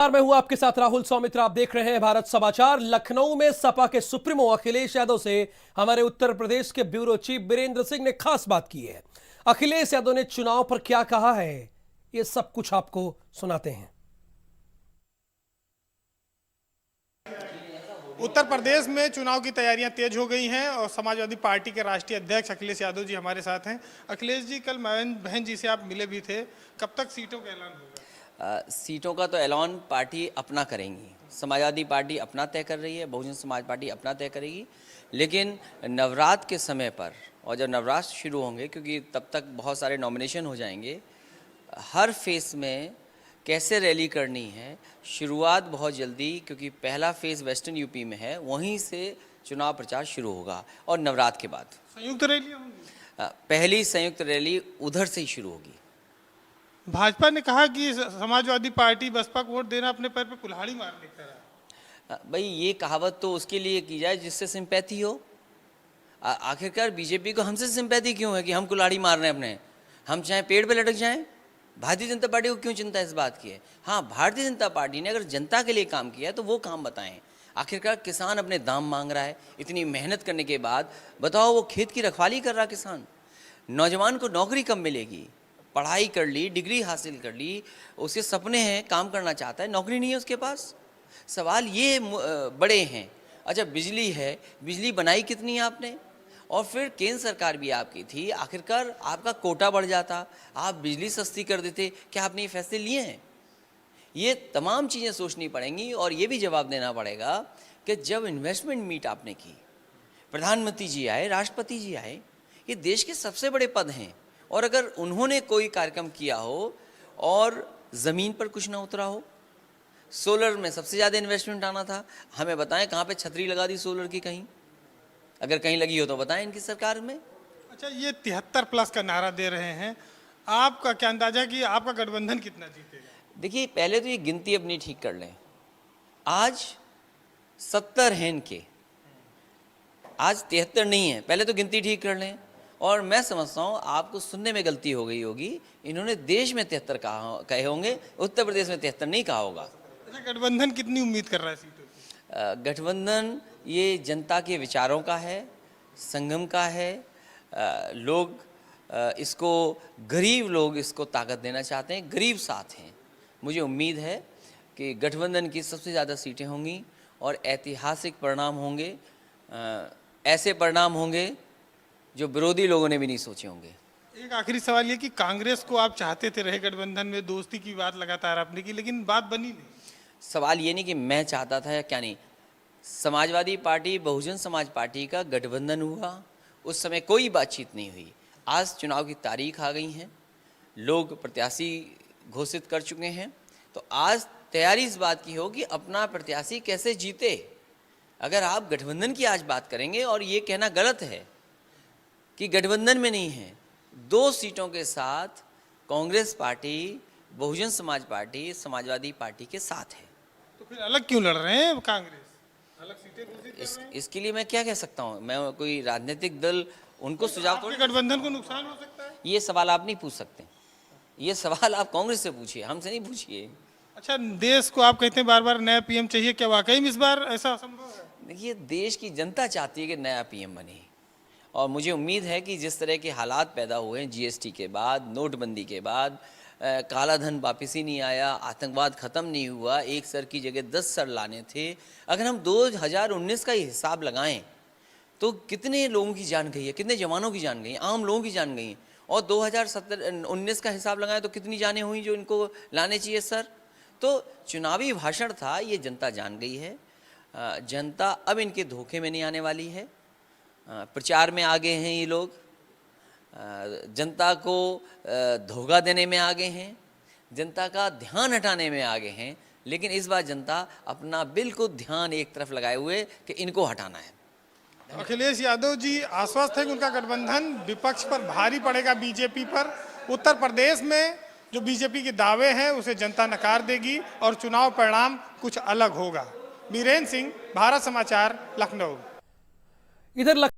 मैं हूं आपके साथ राहुल सौमित्र। आप देख रहे हैं भारत समाचार। लखनऊ में सपा के सुप्रीमो अखिलेश यादव से हमारे उत्तर प्रदेश के ब्यूरो चीफ बीरेंद्र सिंह ने खास बात की है। अखिलेश यादव ने चुनाव पर क्या कहा है, ये सब कुछ आपको सुनाते हैं। उत्तर प्रदेश में चुनाव की तैयारियां तेज हो गई हैं और समाजवादी पार्टी के राष्ट्रीय अध्यक्ष अखिलेश यादव जी हमारे साथ हैं। अखिलेश जी, कल बहन जी से आप मिले भी थे, कब तक सीटों का ऐलान होगा? सीटों का तो ऐलान पार्टी अपना करेंगी। समाजवादी पार्टी अपना तय कर रही है, बहुजन समाज पार्टी अपना तय करेगी। लेकिन नवरात्र के समय पर, और जब नवरात्र शुरू होंगे, क्योंकि तब तक बहुत सारे नॉमिनेशन हो जाएंगे, हर फेस में कैसे रैली करनी है, शुरुआत बहुत जल्दी, क्योंकि पहला फेज़ वेस्टर्न यूपी में है, वहीं से चुनाव प्रचार शुरू होगा। और नवरात्र के बाद संयुक्त रैली होंगी? पहली संयुक्त रैली उधर से ही शुरू होगी। भाजपा ने कहा कि समाजवादी पार्टी बसपा को वोट देना अपने पैर पे कुल्हाड़ी मारने की तरह। भाई, ये कहावत तो उसके लिए की जाए जिससे सिंपैथी हो। आखिरकार बीजेपी को हमसे सिंपैथी क्यों है कि हम कुल्हाड़ी मार रहे हैं अपने? हम चाहे पेड़ पे लटक जाएं। भारतीय जनता पार्टी को क्यों चिंता इस बात की है? हाँ, भारतीय जनता पार्टी ने अगर जनता के लिए काम किया है तो वो काम बताएं। आखिरकार किसान अपने दाम मांग रहा है, इतनी मेहनत करने के बाद। बताओ, वो खेत की रखवाली कर रहा किसान। नौजवान को नौकरी कब मिलेगी? पढ़ाई कर ली, डिग्री हासिल कर ली, उसके सपने हैं, काम करना चाहता है, नौकरी नहीं है उसके पास। सवाल ये बड़े हैं। अच्छा, बिजली है, बिजली बनाई कितनी है आपने? और फिर केंद्र सरकार भी आपकी थी, आखिरकार आपका कोटा बढ़ जाता, आप बिजली सस्ती कर देते। क्या आपने ये फैसले लिए हैं? ये तमाम चीज़ें सोचनी पड़ेंगी। और ये भी जवाब देना पड़ेगा कि जब इन्वेस्टमेंट मीट आपने की, प्रधानमंत्री जी आए, राष्ट्रपति जी आए, ये देश के सबसे बड़े पद हैं, और अगर उन्होंने कोई कार्यक्रम किया हो और ज़मीन पर कुछ ना उतरा हो। सोलर में सबसे ज़्यादा इन्वेस्टमेंट आना था, हमें बताएं कहाँ पे छतरी लगा दी सोलर की? कहीं अगर कहीं लगी हो तो बताएं इनकी सरकार में। अच्छा, ये 73+ का नारा दे रहे हैं, आपका क्या अंदाजा कि आपका गठबंधन कितना जीतेगा? देखिए, पहले तो ये गिनती अपनी ठीक कर लें। आज 70 हैं इनके, आज 73 नहीं है। पहले तो गिनती ठीक कर लें। और मैं समझता हूँ आपको सुनने में गलती हो गई होगी। इन्होंने देश में 73 कहे होंगे, उत्तर प्रदेश में 73 नहीं कहा होगा। अच्छा, गठबंधन कितनी उम्मीद कर रहा है सीटों की? गठबंधन ये जनता के विचारों का है, संगम का है। लोग इसको, गरीब लोग इसको ताकत देना चाहते हैं, गरीब साथ हैं। मुझे उम्मीद है कि गठबंधन की सबसे ज़्यादा सीटें होंगी और ऐतिहासिक परिणाम होंगे। ऐसे परिणाम होंगे जो विरोधी लोगों ने भी नहीं सोचे होंगे। एक आखिरी सवाल ये कि कांग्रेस को आप चाहते थे रहे गठबंधन में, दोस्ती की बात लगातार आपने की, लेकिन बात बनी नहीं। सवाल ये नहीं कि मैं चाहता था या क्या नहीं। समाजवादी पार्टी, बहुजन समाज पार्टी का गठबंधन हुआ, उस समय कोई बातचीत नहीं हुई। आज चुनाव की तारीख आ गई हैं, लोग प्रत्याशी घोषित कर चुके हैं, तो आज तैयारी इस बात की हो कि अपना प्रत्याशी कैसे जीते। अगर आप गठबंधन की आज बात करेंगे, और ये कहना गलत है कि गठबंधन में नहीं है, 2 सीटों के साथ Congress party, Bahujan Samaj party, Samajwadi party के साथ है। तो फिर अलग क्यों लड़ रहे हैं कांग्रेस? अलग सीटें घोषित कर रहे हैं। इसके लिए मैं क्या कह सकता हूँ? मैं कोई राजनीतिक दल उनको सुझाव आपके गठबंधन को नुकसान हो सकता है? ये सवाल आप नहीं पूछ सकते। ये सवाल आप कांग्रेस से पूछिए, हमसे नहीं पूछिए। अच्छा, देश को आप कहते हैं बार बार नया पीएम चाहिए, क्या वाकई में इस बार ऐसा संभव है? देखिए, देश की जनता चाहती है कि नया पीएम बने, और मुझे उम्मीद है कि जिस तरह के हालात पैदा हुए हैं जीएसटी के बाद, नोटबंदी के बाद, काला धन वापस ही नहीं आया, आतंकवाद ख़त्म नहीं हुआ, एक सर की जगह 10 सर लाने थे। अगर हम 2019 का ही हिसाब लगाएं तो कितने लोगों की जान गई है, कितने जवानों की जान गई है, आम लोगों की जान गई है। और 2019 का हिसाब लगाएं तो कितनी जानें हुई जो इनको लाने चाहिए सर। तो चुनावी भाषण था, ये जनता जान गई है। जनता अब इनके धोखे में नहीं आने वाली है। प्रचार में आगे हैं ये लोग, जनता को धोखा देने में आगे हैं, जनता का ध्यान हटाने में आगे हैं। लेकिन इस बार जनता अपना बिल्कुल ध्यान एक तरफ लगाए हुए कि इनको हटाना है। अखिलेश यादव जी आश्वस्त है कि उनका गठबंधन विपक्ष पर भारी पड़ेगा, बीजेपी पर। उत्तर प्रदेश में जो बीजेपी के दावे हैं उसे जनता नकार देगी और चुनाव परिणाम कुछ अलग होगा। बीरेंद्र सिंह, भारत समाचार, लखनऊ। इधर